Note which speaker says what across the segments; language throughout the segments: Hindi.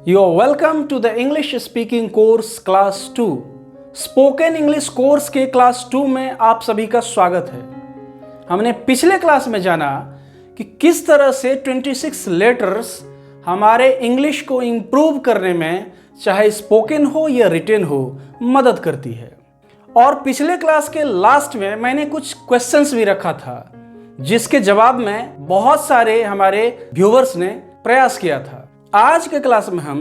Speaker 1: You are welcome to the English Speaking Course Class 2। Spoken English course के क्लास 2 में आप सभी का स्वागत है। हमने पिछले क्लास में जाना कि किस तरह से 26 लेटर्स हमारे इंग्लिश को इम्प्रूव करने में, चाहे स्पोकन हो या रिटन हो, मदद करती है। और पिछले क्लास के लास्ट में मैंने कुछ क्वेश्चंस भी रखा था, जिसके जवाब में बहुत सारे हमारे व्यूअर्स ने प्रयास किया था। आज के क्लास में हम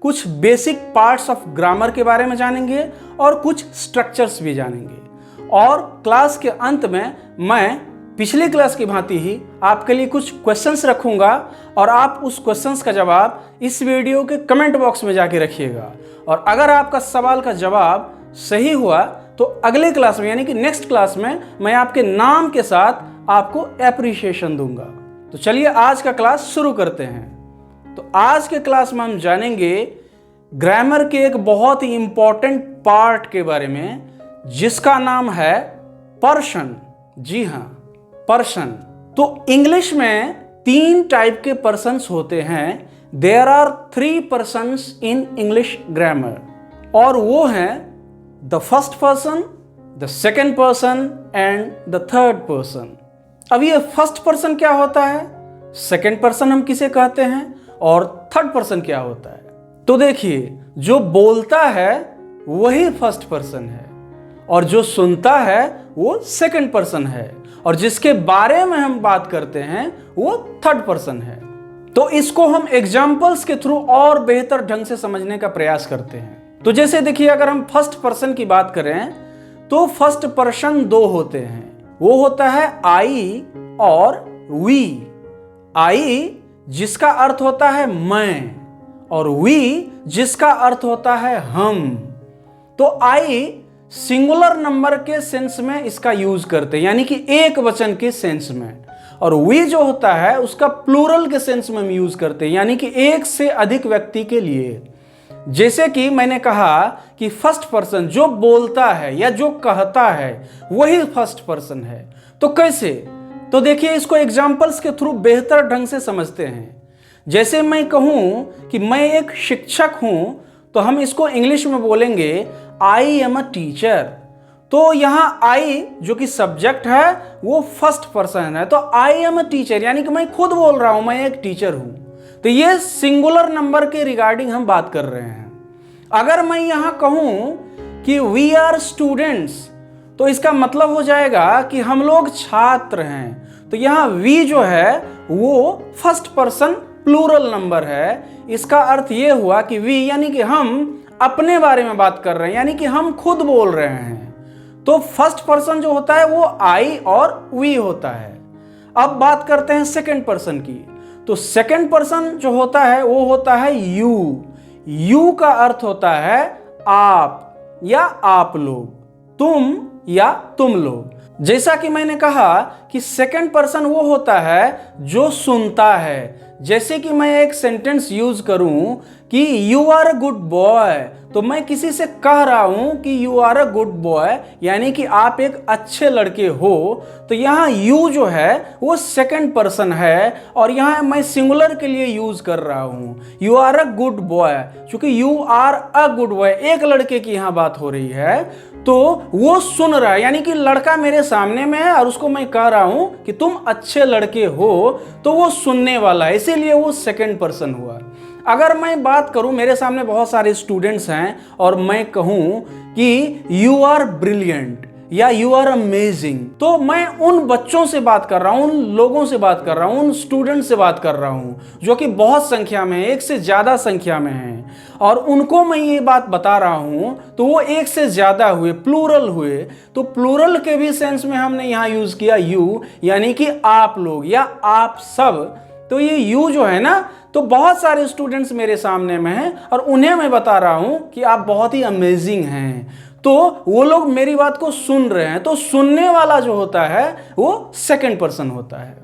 Speaker 1: कुछ बेसिक पार्ट्स ऑफ ग्रामर के बारे में जानेंगे और कुछ स्ट्रक्चर्स भी जानेंगे। और क्लास के अंत में मैं पिछली क्लास की भांति ही आपके लिए कुछ क्वेश्चंस रखूंगा और आप उस क्वेश्चंस का जवाब इस वीडियो के कमेंट बॉक्स में जाके रखिएगा। और अगर आपका सवाल का जवाब सही हुआ तो अगले क्लास में, यानी कि नेक्स्ट क्लास में, मैं आपके नाम के साथ आपको एप्रिसिएशन दूंगा। तो चलिए आज का क्लास शुरू करते हैं। तो आज के क्लास में हम जानेंगे ग्रामर के एक बहुत ही इंपॉर्टेंट पार्ट के बारे में, जिसका नाम है पर्सन। जी हाँ, पर्सन। तो इंग्लिश में 3 टाइप के पर्सन्स होते हैं। There are 3 persons in English grammar, और वो हैं the first person, the second person and the third person. अब ये फर्स्ट पर्सन क्या होता है, सेकेंड पर्सन हम किसे कहते हैं, और थर्ड पर्सन क्या होता है? तो देखिए, जो बोलता है वही फर्स्ट पर्सन है, और जो सुनता है वो सेकंड पर्सन है, और जिसके बारे में हम बात करते हैं वो थर्ड पर्सन है। तो इसको हम एग्जाम्पल्स के थ्रू और बेहतर ढंग से समझने का प्रयास करते हैं। तो जैसे देखिए, अगर हम फर्स्ट पर्सन की बात करें तो फर्स्ट पर्सन 2 होते हैं। वो होता है आई और वी। आई जिसका अर्थ होता है मैं, और वी जिसका अर्थ होता है हम। तो आई सिंगुलर नंबर के सेंस में इसका यूज करते हैं, यानी कि एक वचन के सेंस में। और वी जो होता है उसका प्लूरल के सेंस में हम यूज करते हैं, यानी कि एक से अधिक व्यक्ति के लिए। जैसे कि मैंने कहा कि फर्स्ट पर्सन जो बोलता है या जो कहता है वही फर्स्ट पर्सन है। तो कैसे? तो देखिए, इसको एग्जाम्पल्स के थ्रू बेहतर ढंग से समझते हैं। जैसे मैं कहूं कि मैं एक शिक्षक हूं, तो हम इसको इंग्लिश में बोलेंगे आई एम अ टीचर। तो यहां आई जो कि सब्जेक्ट है वो फर्स्ट पर्सन है। तो आई एम अ टीचर यानी कि मैं खुद बोल रहा हूं, मैं एक टीचर हूं। तो ये सिंगुलर नंबर के रिगार्डिंग हम बात कर रहे हैं। अगर मैं यहां कहूं कि वी आर स्टूडेंट्स, तो इसका मतलब हो जाएगा कि हम लोग छात्र हैं। तो यहां वी जो है वो फर्स्ट पर्सन प्लूरल नंबर है। इसका अर्थ ये हुआ कि वी यानी कि हम अपने बारे में बात कर रहे हैं, यानी कि हम खुद बोल रहे हैं। तो फर्स्ट पर्सन जो होता है वो आई और वी होता है। अब बात करते हैं सेकंड पर्सन की। तो सेकंड पर्सन जो होता है वो होता है यू। यू का अर्थ होता है आप या आप लोग, तुम या तुम लोग। जैसा कि मैंने कहा कि सेकंड पर्सन वो होता है जो सुनता है। जैसे कि मैं एक सेंटेंस यूज करूं कि you are a good boy, तो मैं किसी से कह रहा हूं कि you are a good boy, यानी कि आप एक अच्छे लड़के हो। तो यहाँ यू जो है वो सेकंड पर्सन है, और यहाँ मैं सिंगुलर के लिए यूज कर रहा हूं, you are a good boy. क्योंकि you are a good boy, एक लड़के की यहाँ बात हो रही है, तो वो सुन रहा है, यानी कि लड़का मेरे सामने में है और उसको मैं कह रहा हूं कि तुम अच्छे लड़के हो, तो वो सुनने वाला है, इसीलिए वो सेकंड पर्सन हुआ। अगर मैं बात करूं, मेरे सामने बहुत सारे स्टूडेंट्स हैं और मैं कहूं कि यू आर ब्रिलियंट या यू आर अमेजिंग, तो मैं उन बच्चों से बात कर रहा हूं, उन लोगों से बात कर रहा हूं, उन स्टूडेंट से बात कर रहा हूं जो कि बहुत संख्या में है, एक से ज्यादा संख्या में है, और उनको मैं ये बात बता रहा हूं। तो वो एक से ज्यादा हुए, प्लूरल हुए। तो प्लूरल के भी सेंस में हमने यहां यूज किया यू, यानी कि आप लोग या आप सब। तो ये यू जो है ना, तो बहुत सारे स्टूडेंट्स मेरे सामने में हैं और उन्हें मैं बता रहा हूं कि आप बहुत ही अमेजिंग हैं। तो वो लोग मेरी बात को सुन रहे हैं। तो सुनने वाला जो होता है वो सेकंड पर्सन होता है।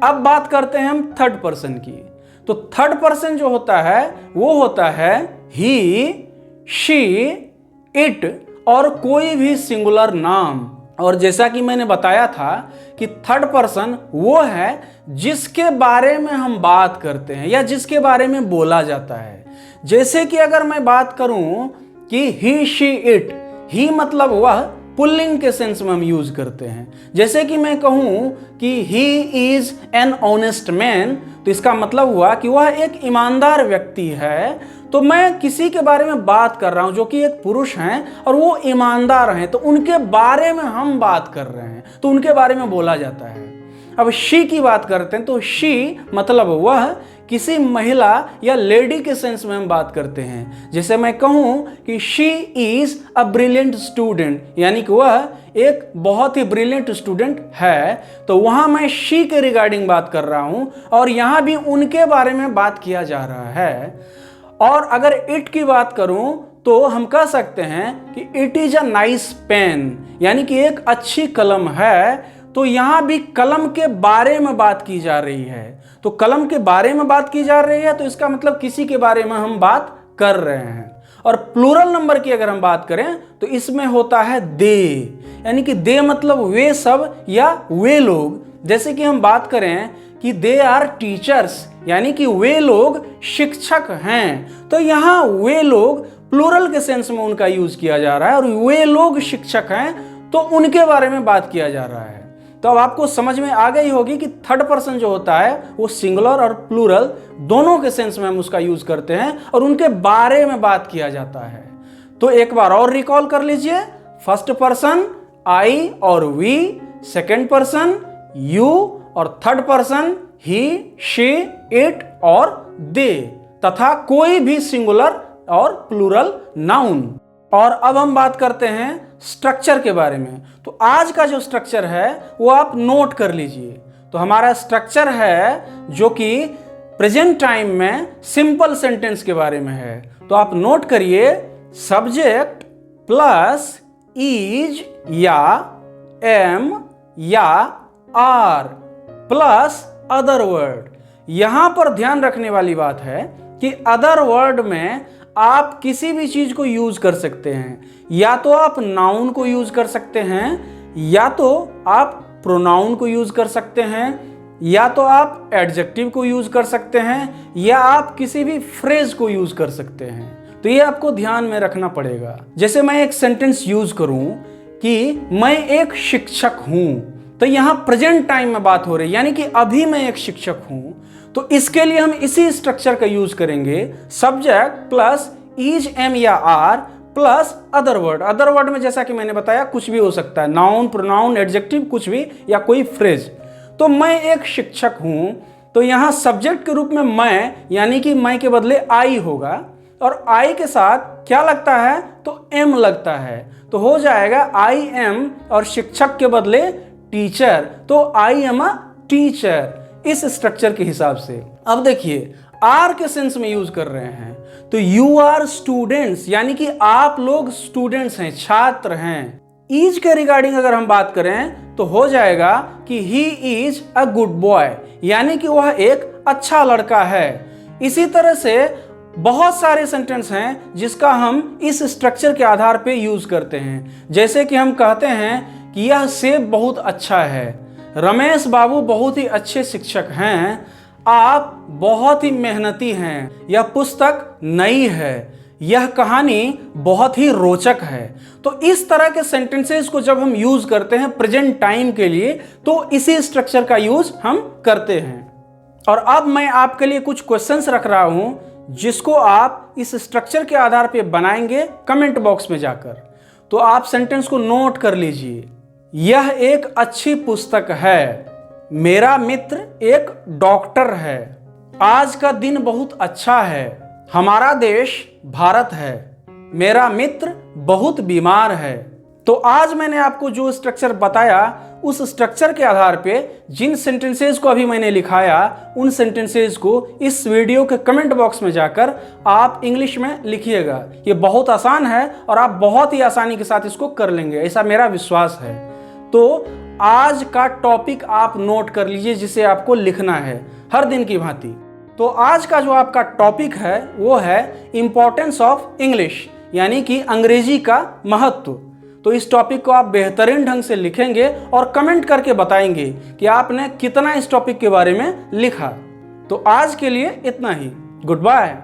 Speaker 1: अब बात करते हैं हम थर्ड पर्सन की। तो थर्ड पर्सन जो होता है वो होता है ही, शी, इट, और कोई भी सिंगुलर नाम। और जैसा कि मैंने बताया था कि थर्ड पर्सन वो है जिसके बारे में हम बात करते हैं या जिसके बारे में बोला जाता है। जैसे कि अगर मैं बात करूं कि ही शी इट, ही मतलब वह पुल्लिंग के सेंस में हम यूज करते हैं। जैसे कि मैं कहूं कि he is an honest man, तो इसका मतलब हुआ कि वह एक ईमानदार व्यक्ति है। तो मैं किसी के बारे में बात कर रहा हूं जो कि एक पुरुष हैं और वो ईमानदार हैं, तो उनके बारे में हम बात कर रहे हैं, तो उनके बारे में बोला जाता है। अब शी की बात करते हैं तो शी मतलब वह किसी महिला या लेडी के सेंस में हम बात करते हैं। जैसे मैं कहूं कि she is a brilliant student, यानी कि वह एक बहुत ही ब्रिलियंट स्टूडेंट है, तो वहां मैं शी के रिगार्डिंग बात कर रहा हूं और यहां भी उनके बारे में बात किया जा रहा है। और अगर इट की बात करूं तो हम कह सकते हैं कि it is a nice pen, यानी कि एक अच्छी कलम है। तो यहां भी कलम के बारे में बात की जा रही है, तो कलम के बारे में बात की जा रही है, तो इसका मतलब किसी के बारे में हम बात कर रहे हैं। और प्लूरल नंबर की अगर हम बात करें तो इसमें होता है दे, यानी कि दे मतलब वे सब या वे लोग। जैसे कि हम बात करें कि दे आर टीचर्स, यानी कि वे लोग शिक्षक हैं, तो यहां वे लोग प्लूरल के सेंस में उनका यूज किया जा रहा है और वे लोग शिक्षक हैं, तो उनके बारे में बात किया जा रहा है। तो अब आपको समझ में आ गई होगी कि थर्ड पर्सन जो होता है वो सिंगुलर और प्लूरल दोनों के सेंस में हम उसका यूज करते हैं और उनके बारे में बात किया जाता है। तो एक बार और रिकॉल कर लीजिए, फर्स्ट पर्सन आई और वी, सेकेंड पर्सन यू और third person he, she, it और दे, तथा कोई भी सिंगुलर और प्लूरल नाउन। और अब हम बात करते हैं स्ट्रक्चर के बारे में। तो आज का जो स्ट्रक्चर है वो आप नोट कर लीजिए। तो हमारा स्ट्रक्चर है जो कि प्रेजेंट टाइम में सिंपल सेंटेंस के बारे में है। तो आप नोट करिए, सब्जेक्ट प्लस इज या एम या आर प्लस अदर वर्ड। यहां पर ध्यान रखने वाली बात है कि अदर वर्ड में आप किसी भी चीज को यूज कर सकते हैं, या तो आप नाउन को यूज कर सकते हैं, या तो आप प्रोनाउन को यूज कर सकते हैं, या तो आप एडजेक्टिव को यूज कर सकते हैं, या आप किसी भी फ्रेज को यूज कर सकते हैं। तो ये आपको ध्यान में रखना पड़ेगा। जैसे मैं एक सेंटेंस यूज करूं कि मैं एक शिक्षक हूं, तो यहां प्रेजेंट टाइम में बात हो रही है, यानी कि अभी मैं एक शिक्षक हूं। तो इसके लिए हम इसी स्ट्रक्चर का यूज करेंगे, सब्जेक्ट प्लस इज एम या are plus other word. Other word में जैसा कि मैंने बताया कुछ भी हो सकता है, नाउन, प्रोनाउन, एडजेक्टिव, कुछ भी, या कोई फ्रेज। तो मैं एक शिक्षक हूं, तो यहां सब्जेक्ट के रूप में मैं, यानी कि मैं के बदले आई होगा, और आई के साथ क्या लगता है तो एम लगता है, तो हो जाएगा आई एम, और शिक्षक के बदले टीचर, तो आई एम अ टीचर, इस स्ट्रक्चर के हिसाब से। अब देखिए आर के सेंस में यूज कर रहे हैं, तो यू आर स्टूडेंट्स, यानी कि आप लोग स्टूडेंट्स हैं, छात्र हैं। इज के रिगार्डिंग अगर हम बात करें तो हो जाएगा कि he is a good boy, यानी कि वह एक अच्छा लड़का है। इसी तरह से बहुत सारे सेंटेंस हैं जिसका हम इस स्ट्रक्चर के आधार पे यूज करते हैं। जैसे कि हम कहते हैं कि यह सेब बहुत अच्छा है, रमेश बाबू बहुत ही अच्छे शिक्षक हैं, आप बहुत ही मेहनती हैं, यह पुस्तक नई है, यह कहानी बहुत ही रोचक है। तो इस तरह के सेंटेंसेस को जब हम यूज करते हैं प्रेजेंट टाइम के लिए, तो इसी स्ट्रक्चर का यूज हम करते हैं। और अब मैं आपके लिए कुछ क्वेश्चंस रख रहा हूं जिसको आप इस स्ट्रक्चर के आधार पर बनाएंगे कमेंट बॉक्स में जाकर। तो आप सेंटेंस को नोट कर लीजिए। यह एक अच्छी पुस्तक है, मेरा मित्र एक डॉक्टर है, आज का दिन बहुत अच्छा है, हमारा देश भारत है, मेरा मित्र बहुत बीमार है। तो आज मैंने आपको जो स्ट्रक्चर बताया उस स्ट्रक्चर के आधार पे जिन सेंटेंसेस को अभी मैंने लिखाया उन सेंटेंसेस को इस वीडियो के कमेंट बॉक्स में जाकर आप इंग्लिश में लिखिएगा। ये बहुत आसान है और आप बहुत ही आसानी के साथ इसको कर लेंगे, ऐसा मेरा विश्वास है। तो आज का टॉपिक आप नोट कर लीजिए जिसे आपको लिखना है हर दिन की भांति। तो आज का जो आपका टॉपिक है वो है इंपॉर्टेंस ऑफ इंग्लिश, यानी कि अंग्रेजी का महत्व। तो इस टॉपिक को आप बेहतरीन ढंग से लिखेंगे और कमेंट करके बताएंगे कि आपने कितना इस टॉपिक के बारे में लिखा। तो आज के लिए इतना ही। Good bye.